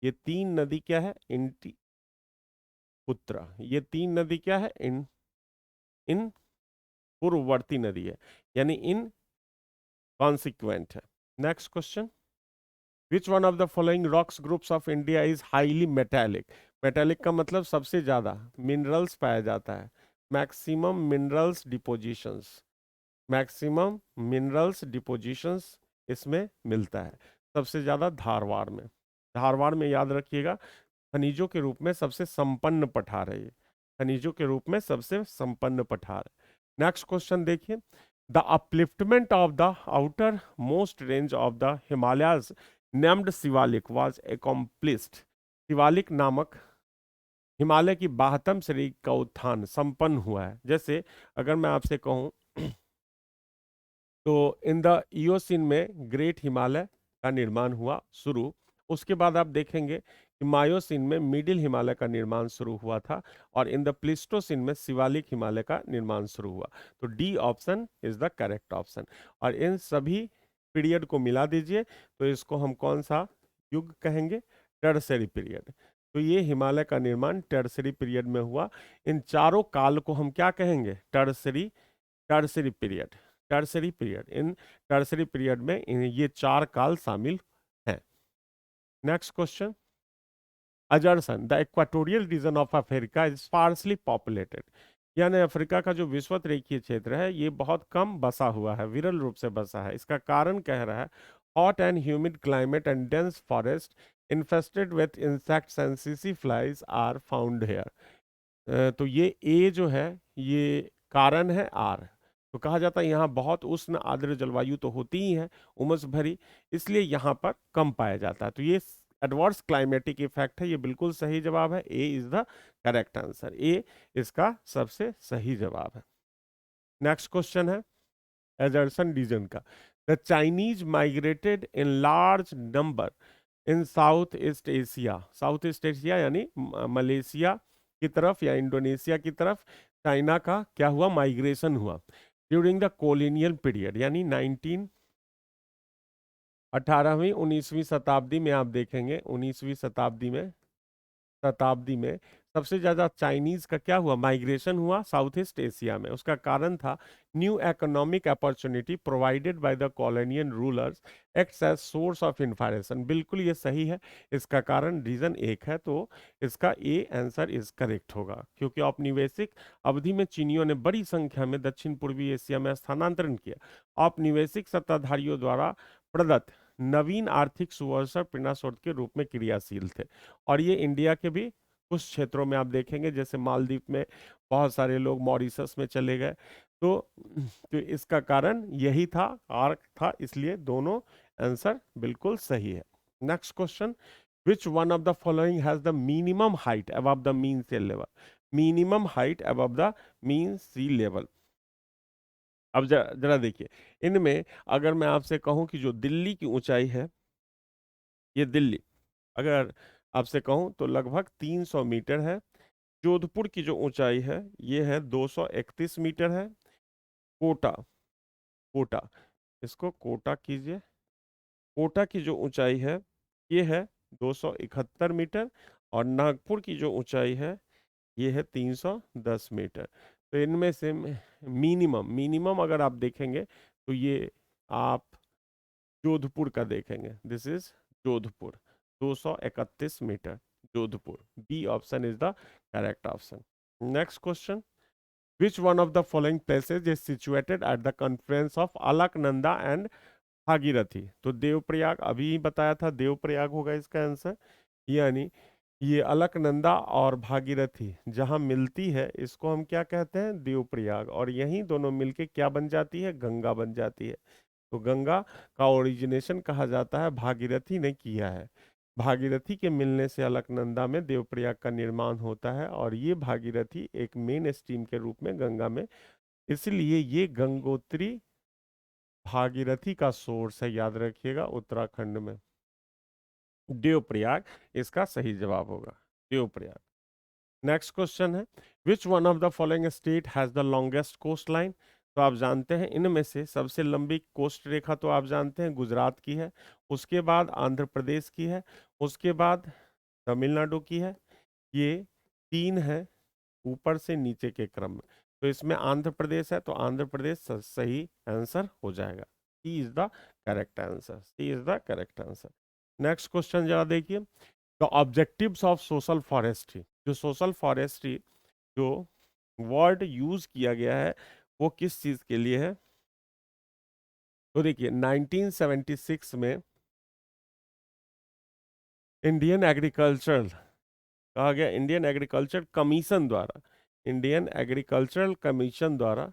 ये 3 नदी क्या है, इंटी पुत्र, ये 3 नदी क्या है, इन इन पूर्ववर्ती नदी है, यानी इन कॉन्सिक्वेंट है। Next question, which one of the following rocks groups of India is highly metallic. Metallic का मतलब सबसे ज्यादा मिनरल्स पाया जाता है, maximum minerals depositions, maximum minerals depositions इसमें मिलता है सबसे ज्यादा धारवाड़ में। धारवाड़ में याद रखिएगा, खनिजों के रूप में सबसे संपन्न पठार है ये, खनिजों के रूप में सबसे संपन्न पठार है। नेक्स्ट क्वेश्चन देखिए, the upliftment of the outer most range of the Himalayas named Shivalik was accomplished। Shivalik नामक हिमालय की बाहतम श्रेणी का उत्थान संपन्न हुआ है। जैसे अगर मैं आपसे कहूं तो इन द ईओसिन में ग्रेट हिमालय का निर्माण हुआ शुरू। उसके बाद आप देखेंगे कि मायोसिन में मिडिल हिमालय का निर्माण शुरू हुआ था, और इन द प्लिस्टोसिन में शिवालिक हिमालय का निर्माण शुरू हुआ। तो D option is the correct option. और इन सभी पीरियड को मिला दीजिए तो इसको हम कौन सा युग कहेंगे? Tertiary period. तो ये हिमालय का निर्माण टर्सरी पीरियड में हुआ। इन चारों काल को हम क्या कहेंगे? Tertiary, tertiary period, tertiary period. इन टर्सरी पीरियड में ये चार काल शामिल हैं। Next question, assertion, the equatorial region of Africa is sparsely populated. यानी अफ्रीका का जो विषुवत रेखीय क्षेत्र है ये बहुत कम बसा हुआ है, विरल रूप से बसा है। इसका कारण कह रहा है hot and humid climate and dense forest infested with insects and सीसी फ्लाइज आर फाउंड हेयर। तो ये ए जो है ये कारण है आर। तो कहा जाता है यहाँ बहुत उष्ण आर्द्र जलवायु तो होती ही है, उमस भरी, इसलिए यहाँ पर कम पाया जाता है। तो ये एडवर्स क्लाइमेटिक इफेक्ट है, ये बिल्कुल सही जवाब है। ए इज द करेक्ट आंसर, ए इसका सबसे सही जवाब है। नेक्स्ट क्वेश्चन है एजर्सन रीजन का, the Chinese migrated in large number in south east Asia. South east Asia यानी मलेशिया की तरफ या इंडोनेशिया की तरफ चाइना का क्या हुआ? माइग्रेशन हुआ ड्यूरिंग द कॉलोनियल पीरियड, यानी 18वीं 19वीं शताब्दी में। आप देखेंगे 19वीं शताब्दी में सबसे ज्यादा चाइनीज का क्या हुआ? माइग्रेशन हुआ साउथ ईस्ट एशिया में। उसका कारण था new economic opportunity provided by the colonial rulers acts as source of information. बिल्कुल ये सही है, इसका कारण रीजन एक है, तो इसका ए आंसर इज करेक्ट होगा। क्योंकि औपनिवेशिक अवधि में चीनियों ने बड़ी संख्या में दक्षिण पूर्वी एशिया में स्थानांतरण किया। औपनिवेशिक सत्ताधारियों द्वारा प्रदत्त नवीन आर्थिक सुअवसर प्रेरणास्रोत के रूप में क्रियाशील थे। और ये इंडिया के भी कुछ क्षेत्रों में आप देखेंगे, जैसे मालदीव में बहुत सारे लोग मॉरिशस में चले गए। तो इसका कारण यही था, आर्क था, इसलिए दोनों आंसर बिल्कुल सही है। Next question, which one of the following has the minimum height above the mean sea level? Minimum height above the mean sea level. अब जरा देखिए, इनमें अगर मैं आपसे कहूं कि जो दिल्ली की ऊंचाई है, ये दिल्ली अगर आपसे कहूं तो लगभग 300 मीटर है। जोधपुर की जो ऊंचाई है ये है 231 मीटर है। कोटा, कोटा, इसको कोटा कीजिए। कोटा की जो ऊंचाई है ये है 271 मीटर, और नागपुर की जो ऊंचाई है ये है 310 मीटर। तो इनमें से मिनिमम मिनिमम अगर आप देखेंगे तो ये आप जोधपुर का देखेंगे, this is Jodhpur 231 metre, Jodhpur. B option is the correct option. Next question, which one of the following places is situated at the conference of Alaknanda and Bhagirathi? तो देवप्रयाग अभी ही बताया था, देवप्रयाग होगा इसका आंसर। यानी ये अलकनंदा और भागीरथी जहां मिलती है इसको हम क्या कहते हैं? देवप्रयाग। और यही दोनों मिलके क्या बन जाती है? गंगा बन जाती है। तो गंगा का ओरिजिनेशन कहा जाता है भागीरथी ने किया है। भागीरथी के मिलने से अलकनंदा में देवप्रयाग का निर्माण होता है, और ये भागीरथी एक मेन स्ट्रीम के रूप में गंगा में, इसलिए ये गंगोत्री भागीरथी का सोर्स है, याद रखिएगा, उत्तराखंड में। देवप्रयाग इसका सही जवाब होगा, देवप्रयाग। नेक्स्ट क्वेश्चन है, which one of the following state has the longest coast line? तो आप जानते हैं इनमें से सबसे लंबी कोस्ट रेखा तो आप जानते हैं गुजरात की है, उसके बाद आंध्र प्रदेश की है, उसके बाद तमिलनाडु की है। ये तीन है ऊपर से नीचे के क्रम में। तो इसमें आंध्र प्रदेश है, तो आंध्र प्रदेश सही आंसर हो जाएगा। C is the correct answer, C is the correct answer. Next question जरा देखिए, the objectives of social forestry. जो सोशल फॉरेस्ट्री जो वर्ड यूज किया गया है वो किस चीज के लिए है? तो देखिए 1976 में इंडियन एग्रीकल्चर कहा गया, इंडियन एग्रीकल्चर कमीशन द्वारा, इंडियन एग्रीकल्चरल कमीशन द्वारा,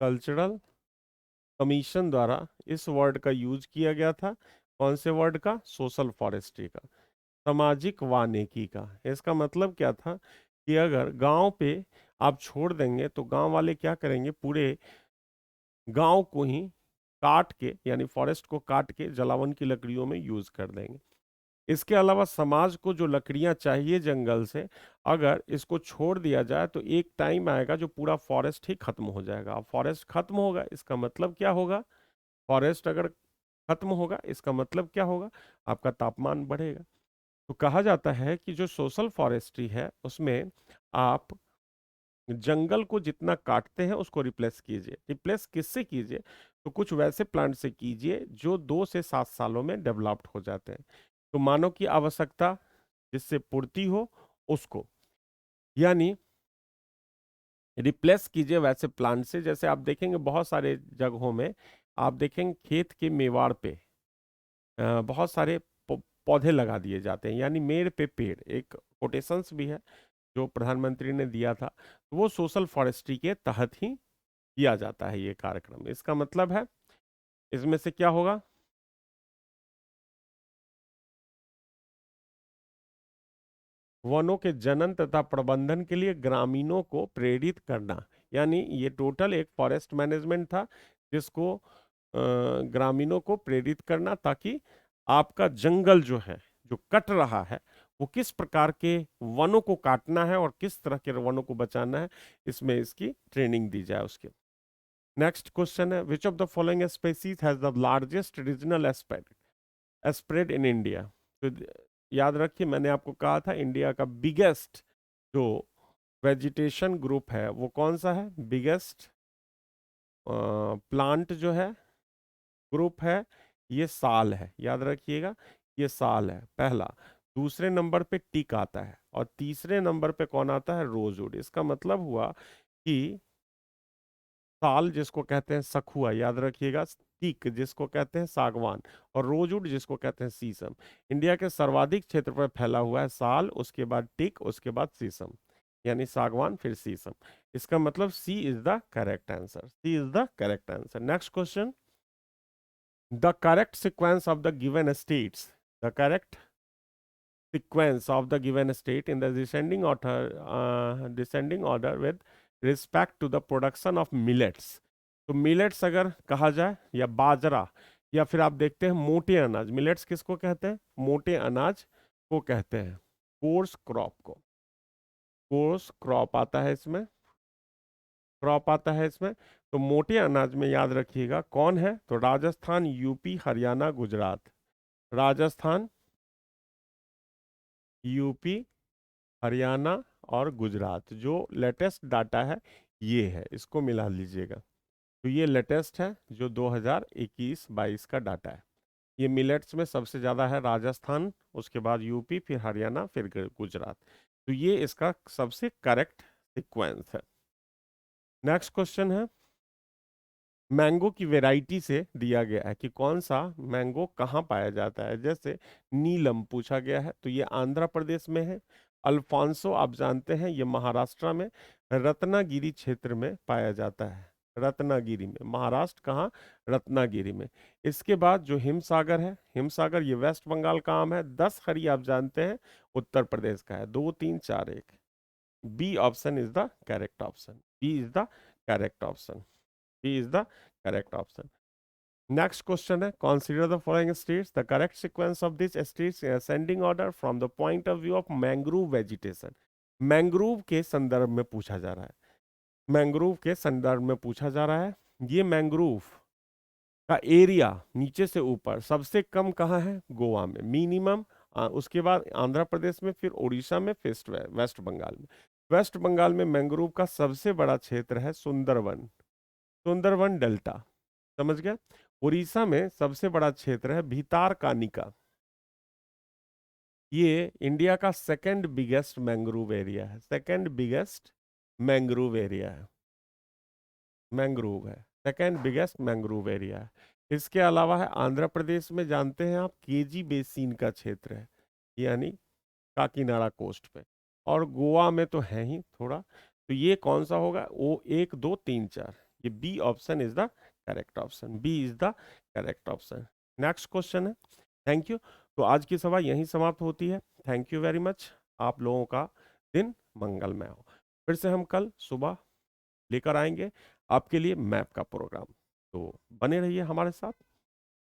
कल्चरल कमीशन द्वारा इस वर्ड का यूज किया गया था। कौन से वर्ड का? सोशल फॉरेस्ट्री का, सामाजिक वानिकी का। इसका मतलब क्या था कि अगर गांव पे आप छोड़ देंगे तो गांव वाले क्या करेंगे, पूरे गांव को ही काट के, यानी फॉरेस्ट को काट के जलावन की लकड़ियों में यूज कर देंगे। इसके अलावा समाज को जो लकड़ियां चाहिए जंगल से, अगर इसको छोड़ दिया जाए तो एक टाइम आएगा जो पूरा फॉरेस्ट ही खत्म हो जाएगा। अब फॉरेस्ट खत्म होगा इसका मतलब क्या होगा? फॉरेस्ट अगर खत्म होगा इसका मतलब क्या होगा? आपका तापमान बढ़ेगा। तो कहा जाता है कि जो सोशल फॉरेस्ट्री है उसमें आप जंगल को जितना काटते हैं उसको रिप्लेस कीजिए। रिप्लेस किससे कीजिए? तो कुछ वैसे प्लांट से कीजिए जो 2 से 7 सालों में डेवलप्ड हो जाते हैं। तो मानव की आवश्यकता जिससे पूर्ति हो उसको, यानी रिप्लेस कीजिए वैसे प्लांट से। जैसे आप देखेंगे बहुत सारे जगहों में, आप देखेंगे खेत के मेवाड़ पे बहुत सारे पौधे लगा दिए जाते हैं, यानी मेड़ पे पेड़, एक कोटेशंस भी है जो प्रधानमंत्री ने दिया था। वो सोशल फॉरेस्ट्री के तहत ही किया जाता है ये कार्यक्रम। इसका मतलब है इसमें से क्या होगा? वनों के जनन तथा प्रबंधन के लिए ग्रामीणों को प्रेरित करना, यानी ये टोटल एक फॉरेस्ट मैनेजमेंट था जिसको ग्रामीणों को प्रेरित करना, ताकि आपका जंगल जो है जो कट रहा है वो किस प्रकार के वनों को काटना है और किस तरह के वनों को बचाना है, इसमें इसकी ट्रेनिंग दी जाए उसके। नेक्स्ट क्वेश्चन है, which of the following species has the largest regional spread in India? तो याद रखिए मैंने आपको कहा था इंडिया का बिगेस्ट जो वेजिटेशन ग्रुप है वो कौन सा है? बिगेस्ट प्लांट जो है ग्रुप है, ये साल है, याद रखिएगा, ये साल है पहला। दूसरे नंबर पे टिक आता है और तीसरे नंबर पे कौन आता है? रोजवुड। इसका मतलब हुआ कि साल जिसको कहते हैं सखुआ, याद रखिएगा, टीक जिसको कहते हैं सागवान, और रोजवुड जिसको कहते हैं सीसम। इंडिया के सर्वाधिक क्षेत्र पर फैला हुआ है साल, उसके बाद टीक, उसके बाद सीसम, यानी सागवान फिर सीसम। इसका मतलब C is the correct answer, C is the correct answer. Next question, the correct sequence of the given states, the correct sequence of the given state in the descending order with respect to the production of millets। तो मिलेट्स अगर कहा जाए या बाजरा, या फिर आप देखते हैं मोटे अनाज, मिलेट्स किसको कहते हैं? मोटे अनाज को कहते हैं, कोर्स क्रॉप को। कोर्स क्रॉप आता है इसमें, क्रॉप आता है इसमें। तो मोटे अनाज में याद रखिएगा कौन है? तो राजस्थान, यूपी, हरियाणा, गुजरात। राजस्थान, यूपी, हरियाणा और गुजरात। जो लेटेस्ट डाटा है ये है, इसको मिला लीजिएगा। तो ये लेटेस्ट है जो 2021-22 का डाटा है। ये मिलेट्स में सबसे ज़्यादा है राजस्थान, उसके बाद यूपी, फिर हरियाणा, फिर गुजरात। तो ये इसका सबसे करेक्ट सीक्वेंस है। नेक्स्ट क्वेश्चन है, मैंगो की वैरायटी से दिया गया है कि कौन सा मैंगो कहाँ पाया जाता है। जैसे नीलम पूछा गया है तो ये आंध्र प्रदेश में है। अल्फांसो आप जानते हैं ये महाराष्ट्र में, रत्नागिरी क्षेत्र में पाया जाता है। रत्नागिरी में, महाराष्ट्र कहाँ? रत्नागिरी में। इसके बाद जो हिमसागर है, हिमसागर ये वेस्ट बंगाल का आम है। 10 खरी आप जानते हैं उत्तर प्रदेश का है। 2 3 4 1, B option is the correct option, B is the correct option, B is the correct option. Next question है, consider the following states, the correct sequence of these states in ascending order from the point of view of mangrove vegetation। Mangrove के संदर्भ में पूछा जा रहा है, मैंग्रोव के संदर्भ में पूछा जा रहा है। ये मैंग्रोव का एरिया नीचे से ऊपर सबसे कम कहाँ है? गोवा में मिनिमम, उसके बाद आंध्र प्रदेश में, फिर उड़ीसा में, फिर वेस्ट बंगाल में। वेस्ट बंगाल में मैंग्रोव का सबसे बड़ा क्षेत्र है सुंदरवन, सुंदरवन डेल्टा, समझ गया। उड़ीसा में सबसे बड़ा क्षेत्र है भीतारकानिका, ये इंडिया का सेकंड बिगेस्ट मैंग्रोव एरिया है, सेकंड बिगेस्ट मैंग्रोव एरिया है, मैंग्रोव है, सेकंड बिगेस्ट मैंग्रोव एरिया है। इसके अलावा है आंध्र प्रदेश में, जानते हैं आप, केजी बेसिन का क्षेत्र है, यानी काकीनाडा कोस्ट पे। और गोवा में तो है ही थोड़ा। तो ये कौन सा होगा? वो 1 2 3 4, ये B option is the correct option, B is the correct option. Next question है। Thank you. तो आज की सभा यहीं समाप्त होती है। Thank you very much. आप लोगों का दिन मंगलमय हो। फिर से हम कल सुबह लेकर आएंगे आपके लिए मैप का प्रोग्राम। तो बने रहिए हमारे साथ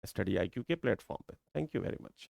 स्टडी आईक्यू के प्लेटफॉर्म पे। Thank you very much.